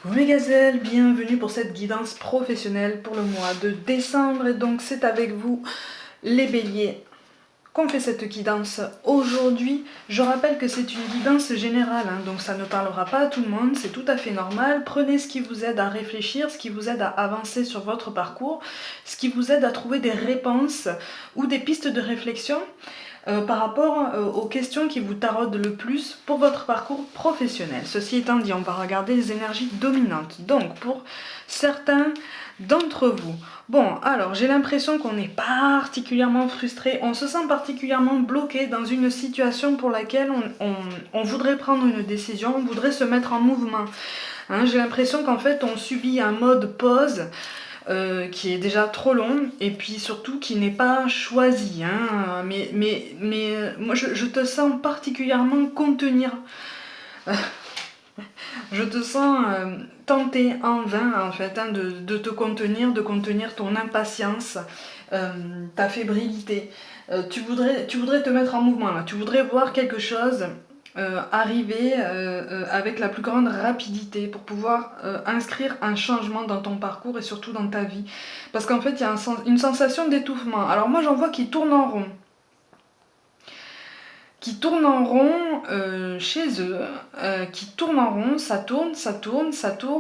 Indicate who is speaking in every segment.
Speaker 1: Coucou mes gazelles, bienvenue pour cette guidance professionnelle pour le mois de décembre. Et donc c'est avec vous les béliers qu'on fait cette guidance aujourd'hui. Je rappelle que c'est une guidance générale, donc ça ne parlera pas à tout le monde, c'est tout à fait normal. Prenez ce qui vous aide à réfléchir, ce qui vous aide à avancer sur votre parcours, ce qui vous aide à trouver des réponses ou des pistes de réflexion par rapport aux questions qui vous taraudent le plus pour votre parcours professionnel. Ceci étant dit, on va regarder les énergies dominantes. Donc, pour certains d'entre vous, bon, alors j'ai l'impression qu'on est particulièrement frustré, on se sent particulièrement bloqué dans une situation pour laquelle on voudrait prendre une décision, on voudrait se mettre en mouvement. J'ai l'impression qu'en fait on subit un mode pause qui est déjà trop long et puis surtout qui n'est pas choisi. Mais moi je te sens particulièrement contenir. Je te sens tenter en vain en fait de te contenir, de contenir ton impatience, ta fébrilité. Tu voudrais te mettre en mouvement là, tu voudrais voir quelque chose arriver avec la plus grande rapidité pour pouvoir inscrire un changement dans ton parcours et surtout dans ta vie. Parce qu'en fait, il y a une sensation d'étouffement. Alors moi, j'en vois qui tournent en rond. Qui tournent en rond chez eux, qui tournent en rond, ça tourne,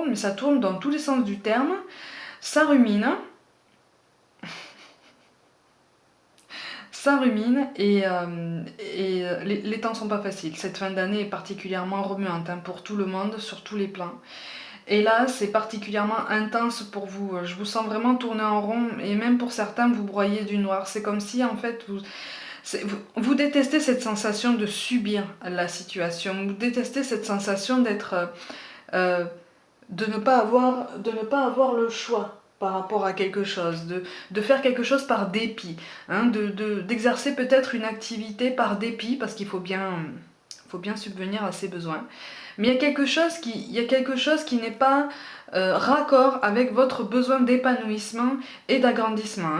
Speaker 1: mais ça tourne dans tous les sens du terme. Ça rumine. Ça rumine et les temps sont pas faciles. Cette fin d'année est particulièrement remuante pour tout le monde, sur tous les plans. Et là, c'est particulièrement intense pour vous. Je vous sens vraiment tourner en rond et même pour certains, vous broyez du noir. C'est comme si en fait, vous détestez cette sensation de subir la situation. Vous détestez cette sensation d'être, de ne pas avoir le choix par rapport à quelque chose, de faire quelque chose par dépit, d'exercer peut-être une activité par dépit parce qu'il faut bien subvenir à ses besoins. Mais il y a quelque chose qui n'est pas raccord avec votre besoin d'épanouissement et d'agrandissement.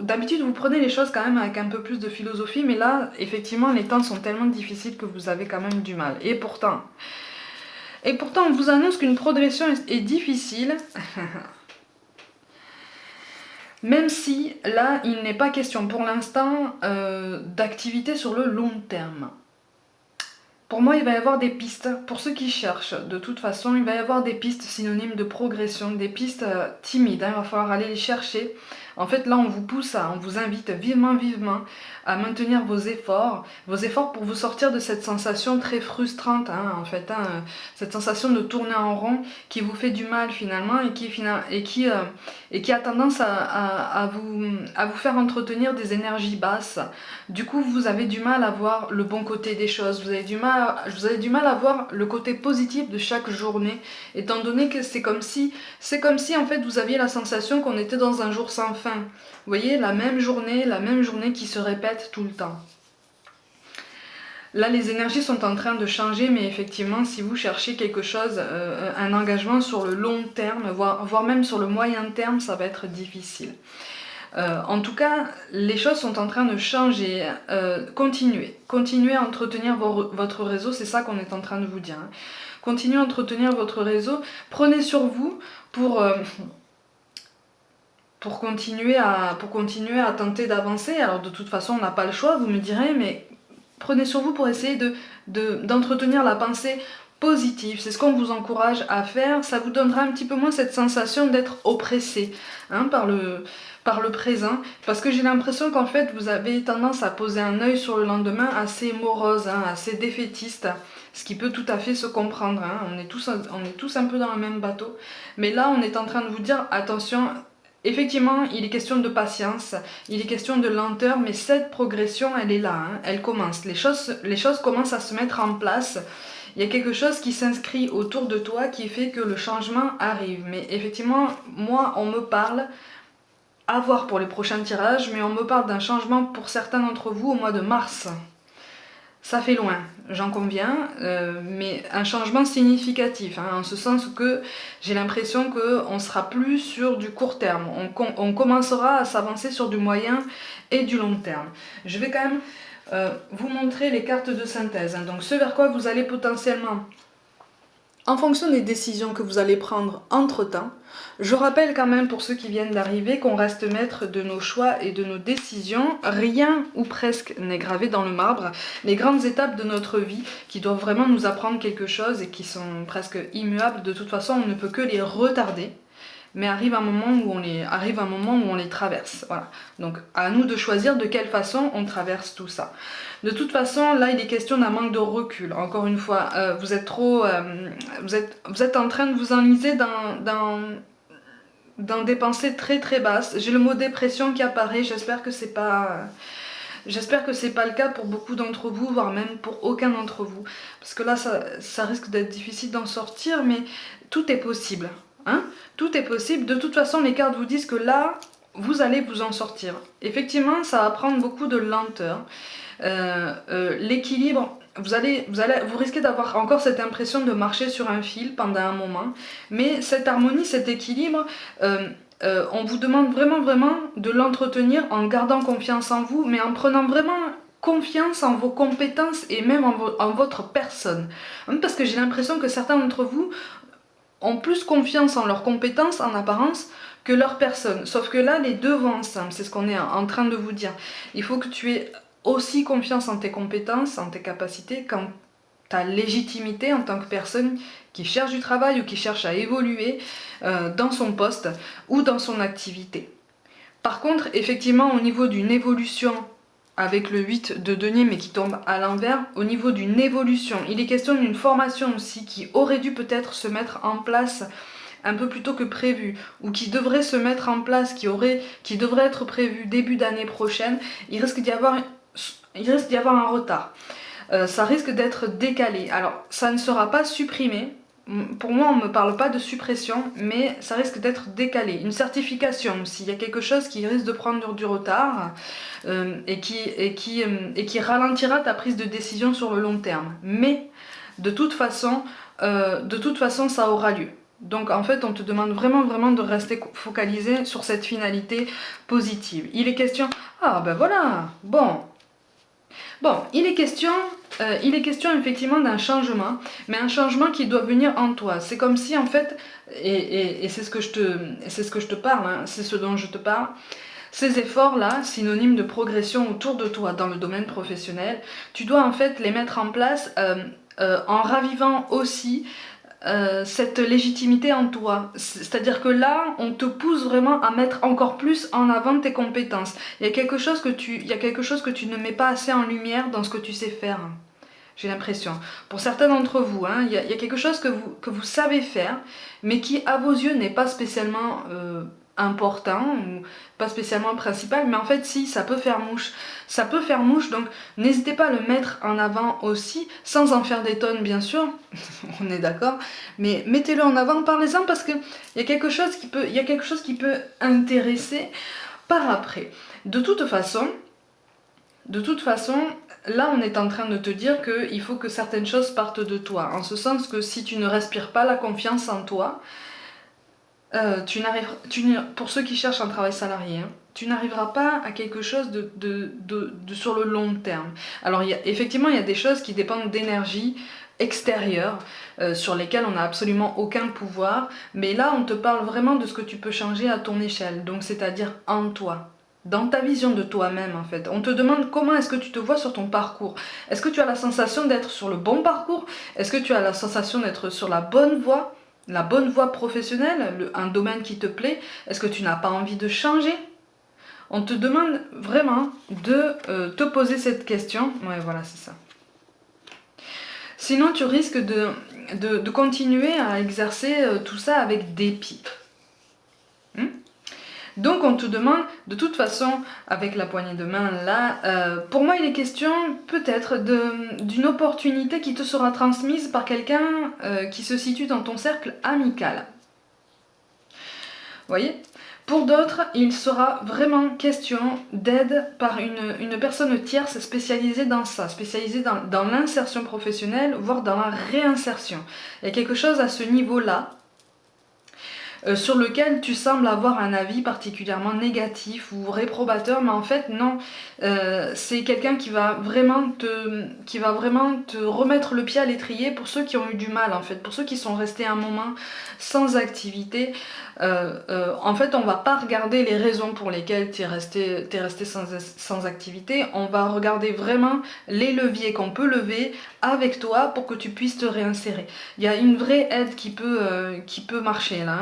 Speaker 1: D'habitude, vous prenez les choses quand même avec un peu plus de philosophie, mais là, effectivement, les temps sont tellement difficiles que vous avez quand même du mal. Et pourtant, on vous annonce qu'une progression est difficile. Même si, là, il n'est pas question pour l'instant d'activité sur le long terme. Pour moi, il va y avoir des pistes, pour ceux qui cherchent, de toute façon, il va y avoir des pistes synonymes de progression, des pistes timides, il va falloir aller les chercher. En fait, là, on vous pousse, on vous invite vivement à maintenir vos efforts pour vous sortir de cette sensation très frustrante, cette sensation de tourner en rond qui vous fait du mal finalement et qui a tendance à vous faire entretenir des énergies basses. Du coup, vous avez du mal à voir le bon côté des choses, vous avez du mal à voir le côté positif de chaque journée, étant donné que c'est comme si en fait vous aviez la sensation qu'on était dans un jour sans fin. Vous voyez, la même journée qui se répète tout le temps. Là, les énergies sont en train de changer, mais effectivement, si vous cherchez quelque chose, un engagement sur le long terme, voire même sur le moyen terme, ça va être difficile. En tout cas, les choses sont en train de changer. Continuez à entretenir votre réseau, c'est ça qu'on est en train de vous dire. Continuez à entretenir votre réseau, prenez sur vous pour continuer à tenter d'avancer. Alors de toute façon, on n'a pas le choix, vous me direz, mais prenez sur vous pour essayer d'entretenir la pensée positive. C'est ce qu'on vous encourage à faire. Ça vous donnera un petit peu moins cette sensation d'être oppressé par le présent, parce que j'ai l'impression qu'en fait vous avez tendance à poser un œil sur le lendemain assez morose, assez défaitiste, ce qui peut tout à fait se comprendre. On est tous un peu dans le même bateau, mais là on est en train de vous dire attention. Effectivement, il est question de patience, il est question de lenteur, mais cette progression, elle est là, elle commence. Les choses commencent à se mettre en place. Il y a quelque chose qui s'inscrit autour de toi qui fait que le changement arrive. Mais effectivement, moi, on me parle, à voir pour les prochains tirages, mais on me parle d'un changement pour certains d'entre vous au mois de mars. Ça fait loin, j'en conviens, mais un changement significatif, en ce sens que j'ai l'impression qu'on ne sera plus sur du court terme, on commencera à s'avancer sur du moyen et du long terme. Je vais quand même vous montrer les cartes de synthèse, donc ce vers quoi vous allez potentiellement En fonction des décisions que vous allez prendre entre-temps, je rappelle quand même pour ceux qui viennent d'arriver qu'on reste maître de nos choix et de nos décisions. Rien ou presque n'est gravé dans le marbre. Les grandes étapes de notre vie qui doivent vraiment nous apprendre quelque chose et qui sont presque immuables, de toute façon on ne peut que les retarder. Mais arrive un moment où on les traverse. Voilà. Donc à nous de choisir de quelle façon on traverse tout ça. De toute façon, là il est question d'un manque de recul. Encore une fois, vous êtes en train de vous enliser dans des pensées très très basses. J'ai le mot dépression qui apparaît. J'espère que c'est pas le cas pour beaucoup d'entre vous, voire même pour aucun d'entre vous. Parce que là, ça risque d'être difficile d'en sortir, mais tout est possible. Hein, tout est possible. De toute façon, les cartes vous disent que là, vous allez vous en sortir. Effectivement, ça va prendre beaucoup de lenteur. L'équilibre, vous risquez d'avoir encore cette impression de marcher sur un fil pendant un moment. Mais cette harmonie, cet équilibre, on vous demande vraiment de l'entretenir en gardant confiance en vous, mais en prenant vraiment confiance en vos compétences et même en votre personne. Parce que j'ai l'impression que certains d'entre vous ont plus confiance en leurs compétences en apparence que leur personne. Sauf que là, les deux vont ensemble, c'est ce qu'on est en train de vous dire. Il faut que tu aies aussi confiance en tes compétences, en tes capacités, qu'en ta légitimité en tant que personne qui cherche du travail ou qui cherche à évoluer dans son poste ou dans son activité. Par contre, effectivement, au niveau d'une évolution avec le 8 de denier mais qui tombe à l'envers, au niveau d'une évolution, il est question d'une formation aussi qui aurait dû peut-être se mettre en place un peu plus tôt que prévu, ou qui devrait se mettre en place, qui devrait être prévu début d'année prochaine. Il risque d'y avoir un retard. Ça risque d'être décalé. Alors, ça ne sera pas supprimé. Pour moi, on ne me parle pas de suppression, mais ça risque d'être décalé. Une certification aussi. Il y a quelque chose qui risque de prendre du retard et qui ralentira ta prise de décision sur le long terme. Mais de toute façon, ça aura lieu. Donc en fait, on te demande vraiment de rester focalisé sur cette finalité positive. Il est question... Ah ben voilà, bon, il est question effectivement d'un changement, mais un changement qui doit venir en toi. C'est comme si en fait, et c'est ce que je te parle, hein, c'est ce dont je te parle, ces efforts-là, synonymes de progression autour de toi dans le domaine professionnel, tu dois en fait les mettre en place en ravivant aussi cette légitimité en toi. C'est-à-dire que là, on te pousse vraiment à mettre encore plus en avant tes compétences. Il y a quelque chose que tu ne mets pas assez en lumière dans ce que tu sais faire. J'ai l'impression. Pour certains d'entre vous, hein, il y a quelque chose que vous savez faire, mais qui, à vos yeux, n'est pas spécialement important, ou pas spécialement principal, mais en fait, si, ça peut faire mouche. Ça peut faire mouche, donc n'hésitez pas à le mettre en avant aussi, sans en faire des tonnes, bien sûr, on est d'accord, mais mettez-le en avant, parlez-en, parce qu'il y a quelque chose qui peut intéresser par après. De toute façon, là on est en train de te dire qu'il faut que certaines choses partent de toi, en ce sens que si tu ne respires pas la confiance en toi, pour ceux qui cherchent un travail salarié, hein, tu n'arriveras pas à quelque chose de sur le long terme. Alors effectivement, il y a des choses qui dépendent d'énergie extérieure, sur lesquelles on n'a absolument aucun pouvoir, mais là on te parle vraiment de ce que tu peux changer à ton échelle, donc c'est-à-dire en toi. Dans ta vision de toi-même en fait. On te demande comment est-ce que tu te vois sur ton parcours. Est-ce que tu as la sensation d'être sur le bon parcours? Est-ce que tu as la sensation d'être sur la bonne voie? La bonne voie professionnelle, un domaine qui te plaît? Est-ce que tu n'as pas envie de changer? On te demande vraiment de te poser cette question. Ouais, voilà, c'est ça. Sinon, tu risques de continuer à exercer tout ça avec dépit. Donc on te demande, de toute façon, avec la poignée de main là, pour moi il est question peut-être d'une opportunité qui te sera transmise par quelqu'un qui se situe dans ton cercle amical. Vous voyez ? Pour d'autres, il sera vraiment question d'aide par une personne tierce spécialisée dans ça, spécialisée dans l'insertion professionnelle, voire dans la réinsertion. Il y a quelque chose à ce niveau-là. sur lequel tu sembles avoir un avis particulièrement négatif ou réprobateur, mais en fait non, c'est quelqu'un qui va vraiment te remettre le pied à l'étrier pour ceux qui ont eu du mal en fait, pour ceux qui sont restés un moment sans activité. En fait, on va pas regarder les raisons pour lesquelles t'es resté sans activité, on va regarder vraiment les leviers qu'on peut lever avec toi pour que tu puisses te réinsérer. Il y a une vraie aide qui peut marcher là.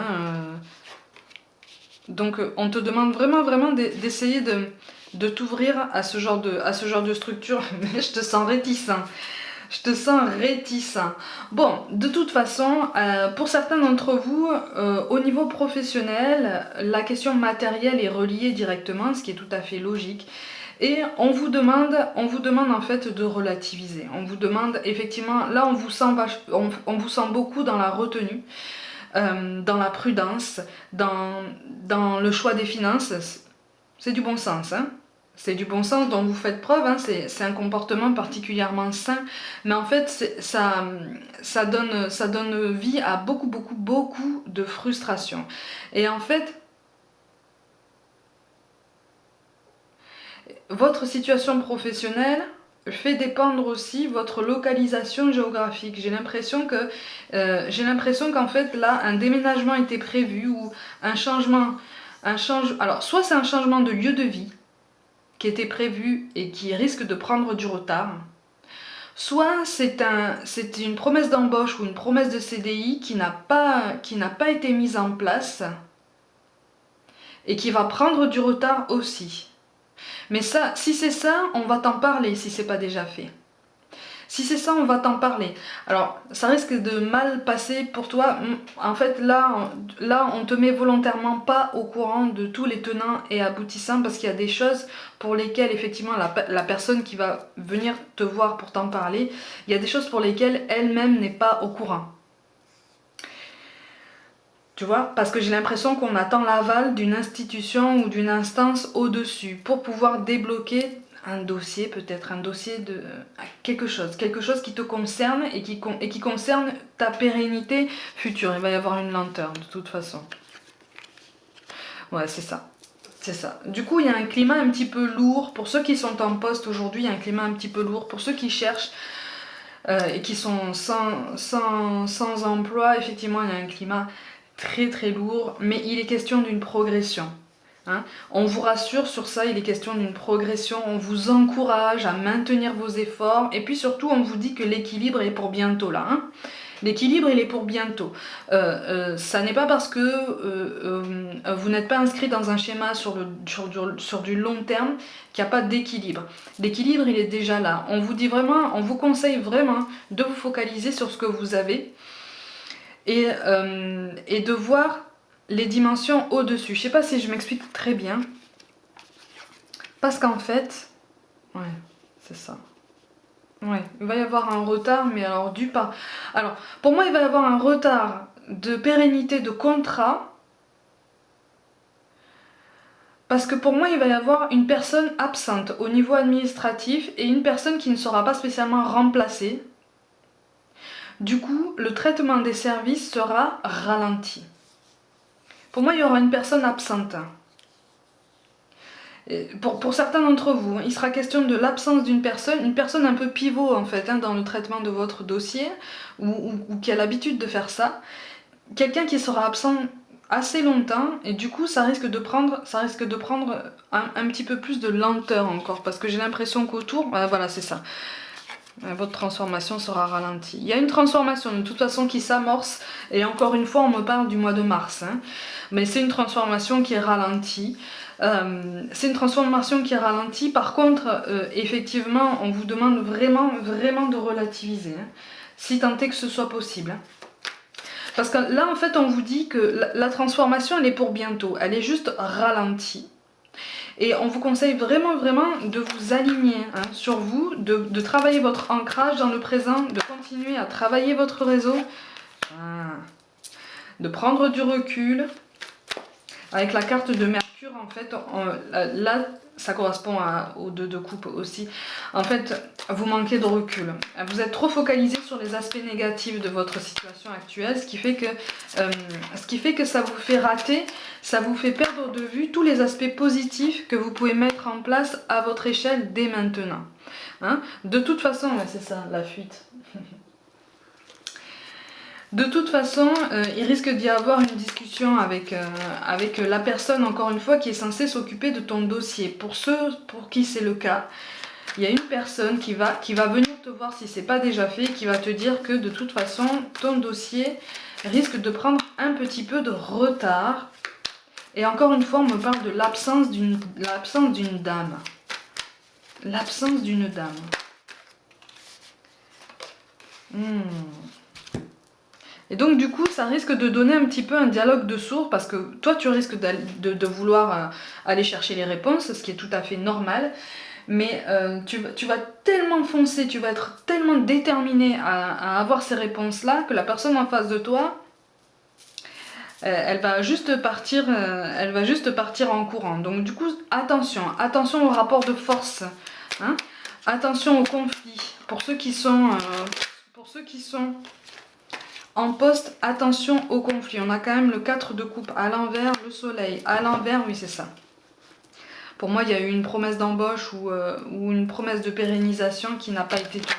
Speaker 1: Donc on te demande vraiment d'essayer de t'ouvrir à ce genre de structure, mais je te sens réticent. Je te sens réticent. Bon, de toute façon, pour certains d'entre vous, au niveau professionnel, la question matérielle est reliée directement, ce qui est tout à fait logique. Et on vous demande en fait de relativiser. On vous demande effectivement, là on vous sent beaucoup dans la retenue, dans la prudence, dans le choix des finances. C'est du bon sens, hein. C'est du bon sens dont vous faites preuve, hein. C'est un comportement particulièrement sain, mais en fait ça donne vie à beaucoup de frustration. Et en fait, votre situation professionnelle fait dépendre aussi votre localisation géographique. J'ai l'impression qu'en fait là un déménagement était prévu ou un changement, alors soit c'est un changement de lieu de vie qui était prévu et qui risque de prendre du retard, soit c'est une promesse d'embauche ou une promesse de CDI qui n'a pas été mise en place et qui va prendre du retard aussi. Mais ça, si c'est ça, on va t'en parler si c'est pas déjà fait. Si c'est ça, on va t'en parler. Alors, ça risque de mal passer pour toi. En fait, là, on te met volontairement pas au courant de tous les tenants et aboutissants parce qu'il y a des choses pour lesquelles, effectivement, la personne qui va venir te voir pour t'en parler, il y a des choses pour lesquelles elle-même n'est pas au courant. Tu vois, parce que j'ai l'impression qu'on attend l'aval d'une institution ou d'une instance au-dessus pour pouvoir débloquer un dossier, peut-être un dossier de quelque chose qui te concerne et qui concerne ta pérennité future. Il va y avoir une lenteur de toute façon. Ouais, c'est ça. C'est ça. Du coup, il y a un climat un petit peu lourd. Pour ceux qui sont en poste aujourd'hui, il y a un climat un petit peu lourd. Pour ceux qui cherchent et qui sont sans emploi, effectivement, il y a un climat très lourd, mais il est question d'une progression. Hein. On vous rassure sur ça, il est question d'une progression, on vous encourage à maintenir vos efforts, et puis surtout on vous dit que l'équilibre est pour bientôt là. Hein. L'équilibre il est pour bientôt. Ça n'est pas parce que vous n'êtes pas inscrit dans un schéma sur du long terme qu'il n'y a pas d'équilibre. L'équilibre il est déjà là. On vous dit vraiment, on vous conseille vraiment de vous focaliser sur ce que vous avez et de voir les dimensions au-dessus. Je sais pas si je m'explique très bien. Parce qu'en fait... Ouais, c'est ça. Ouais, il va y avoir un retard, mais alors dû par... Alors, pour moi, il va y avoir un retard de pérennité de contrat. Parce que pour moi, il va y avoir une personne absente au niveau administratif et une personne qui ne sera pas spécialement remplacée. Du coup, le traitement des services sera ralenti. Pour moi, il y aura une personne absente. Pour certains d'entre vous, il sera question de l'absence d'une personne, une personne un peu pivot en fait, hein, dans le traitement de votre dossier, ou qui a l'habitude de faire ça. Quelqu'un qui sera absent assez longtemps, et du coup ça risque de prendre un petit peu plus de lenteur encore, parce que j'ai l'impression qu'autour, voilà c'est ça. Votre transformation sera ralentie. Il y a une transformation de toute façon qui s'amorce, et encore une fois on me parle du mois de mars, hein, mais c'est une transformation qui est ralentie. C'est une transformation qui est ralentie. Par contre, effectivement, on vous demande vraiment de relativiser, hein, si tant est que ce soit possible. Hein. Parce que là, en fait, on vous dit que la transformation, elle est pour bientôt. Elle est juste ralentie. Et on vous conseille vraiment de vous aligner hein, sur vous, de travailler votre ancrage dans le présent, de continuer à travailler votre réseau, de prendre du recul. Avec la carte de Mercure, en fait, là, ça correspond au 2 de coupe aussi. En fait, vous manquez de recul. Vous êtes trop focalisé sur les aspects négatifs de votre situation actuelle, ce qui fait que ça vous fait rater, ça vous fait perdre de vue tous les aspects positifs que vous pouvez mettre en place à votre échelle dès maintenant. Hein? De toute façon, ouais, c'est ça, la fuite. De toute façon, il risque d'y avoir une discussion avec la personne, encore une fois, qui est censée s'occuper de ton dossier. Pour ceux pour qui c'est le cas, il y a une personne qui va venir te voir si c'est pas déjà fait, qui va te dire que de toute façon, ton dossier risque de prendre un petit peu de retard. Et encore une fois, on me parle de l'absence d'une dame. L'absence d'une dame. Et donc du coup, ça risque de donner un petit peu un dialogue de sourds parce que toi, tu risques de vouloir aller chercher les réponses, ce qui est tout à fait normal. Mais tu vas tellement foncer, tu vas être tellement déterminé à avoir ces réponses-là que la personne en face de toi, elle va juste partir en courant. Donc du coup, attention au rapport de force, hein. Attention au conflit. Pour ceux qui sont en poste, attention au conflit. On a quand même le 4 de coupe à l'envers, le soleil à l'envers, oui c'est ça. Pour moi, il y a eu une promesse d'embauche ou une promesse de pérennisation qui n'a pas été tenue.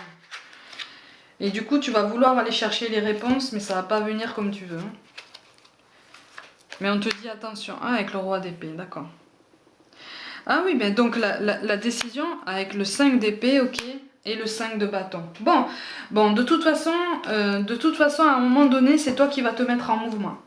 Speaker 1: Et du coup, tu vas vouloir aller chercher les réponses, mais ça va pas venir comme tu veux. Hein. Mais on te dit attention. Ah, avec le roi d'épée, d'accord. Ah oui, mais donc la décision avec le 5 d'épée, ok, et le 5 de bâton. Bon, de toute façon, à un moment donné, c'est toi qui vas te mettre en mouvement.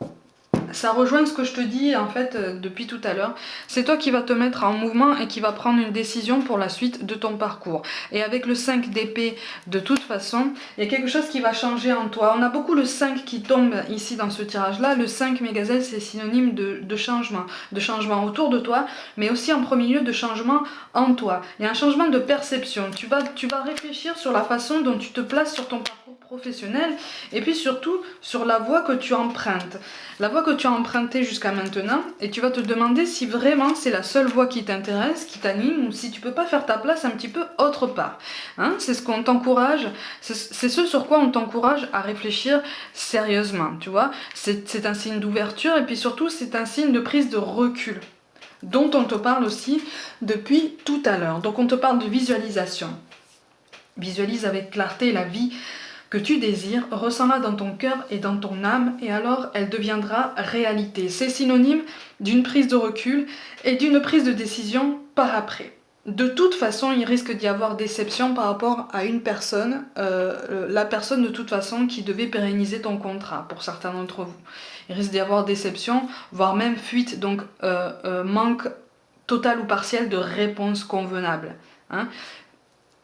Speaker 1: Ça rejoint ce que je te dis en fait depuis tout à l'heure. C'est toi qui vas te mettre en mouvement et qui va prendre une décision pour la suite de ton parcours. Et avec le 5 d'épée, de toute façon, il y a quelque chose qui va changer en toi. On a beaucoup le 5 qui tombe ici dans ce tirage-là. Le 5 mégazelle, c'est synonyme de changement. De changement autour de toi, mais aussi en premier lieu de changement en toi. Il y a un changement de perception. Tu vas réfléchir sur la façon dont tu te places sur ton parcours professionnel et puis surtout sur la voie que tu empruntes. La voie que tu as empruntée jusqu'à maintenant et tu vas te demander si vraiment c'est la seule voie qui t'intéresse, qui t'anime ou si tu peux pas faire ta place un petit peu autre part. Hein, c'est ce qu'on t'encourage, c'est ce sur quoi on t'encourage à réfléchir sérieusement, tu vois. C'est un signe d'ouverture et puis surtout c'est un signe de prise de recul dont on te parle aussi depuis tout à l'heure. Donc on te parle de visualisation. Visualise avec clarté la vie que tu désires, ressens-la dans ton cœur et dans ton âme, et alors elle deviendra réalité. C'est synonyme d'une prise de recul et d'une prise de décision par après. De toute façon, il risque d'y avoir déception par rapport à une personne, la personne de toute façon qui devait pérenniser ton contrat, pour certains d'entre vous. Il risque d'y avoir déception, voire même fuite, donc manque total ou partiel de réponse convenable. Hein.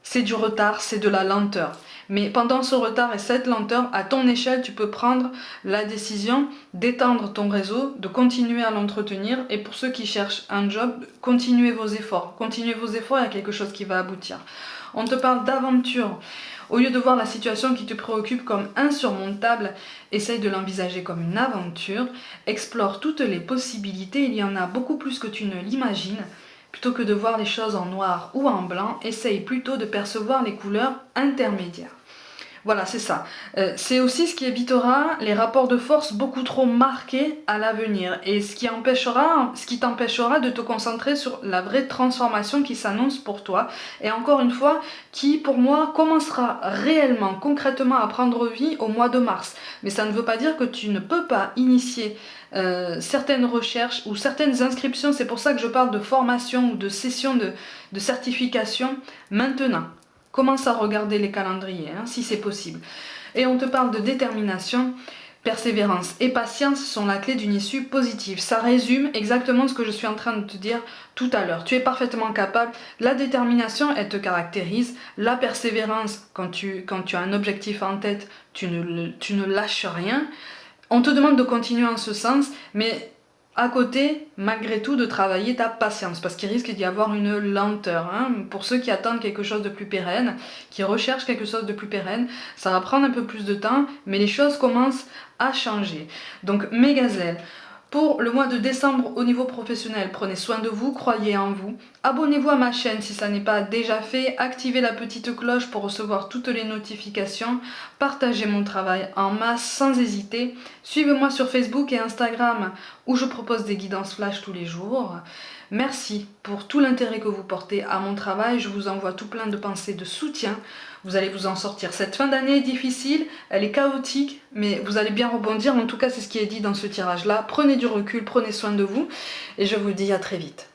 Speaker 1: C'est du retard, c'est de la lenteur. Mais pendant ce retard et cette lenteur, à ton échelle, tu peux prendre la décision d'étendre ton réseau, de continuer à l'entretenir. Et pour ceux qui cherchent un job, continuez vos efforts. Continuez vos efforts, il y a quelque chose qui va aboutir. On te parle d'aventure. Au lieu de voir la situation qui te préoccupe comme insurmontable, essaye de l'envisager comme une aventure. Explore toutes les possibilités, il y en a beaucoup plus que tu ne l'imagines. Plutôt que de voir les choses en noir ou en blanc, essaye plutôt de percevoir les couleurs intermédiaires. Voilà, c'est ça. C'est aussi ce qui évitera les rapports de force beaucoup trop marqués à l'avenir et ce qui t'empêchera de te concentrer sur la vraie transformation qui s'annonce pour toi et encore une fois, qui pour moi commencera réellement, concrètement à prendre vie au mois de mars. Mais ça ne veut pas dire que tu ne peux pas initier certaines recherches ou certaines inscriptions, c'est pour ça que je parle de formation ou de session de certification maintenant. Commence à regarder les calendriers, hein, si c'est possible. Et on te parle de détermination, persévérance et patience sont la clé d'une issue positive. Ça résume exactement ce que je suis en train de te dire tout à l'heure. Tu es parfaitement capable. La détermination, elle te caractérise. La persévérance, quand tu as un objectif en tête, tu ne lâches rien. On te demande de continuer en ce sens, mais à côté, malgré tout, de travailler ta patience, parce qu'il risque d'y avoir une lenteur. Hein. Pour ceux qui attendent quelque chose de plus pérenne, qui recherchent quelque chose de plus pérenne, ça va prendre un peu plus de temps, mais les choses commencent à changer. Donc, mes gazelles, Pour le mois de décembre au niveau professionnel, prenez soin de vous, croyez en vous. Abonnez-vous à ma chaîne si ça n'est pas déjà fait, activez la petite cloche pour recevoir toutes les notifications, partagez mon travail en masse sans hésiter. Suivez-moi sur Facebook et Instagram où je propose des guidances flash tous les jours. Merci pour tout l'intérêt que vous portez à mon travail, je vous envoie tout plein de pensées de soutien. Vous allez vous en sortir. Cette fin d'année est difficile, elle est chaotique, mais vous allez bien rebondir. En tout cas, c'est ce qui est dit dans ce tirage-là. Prenez du recul, prenez soin de vous et je vous dis à très vite.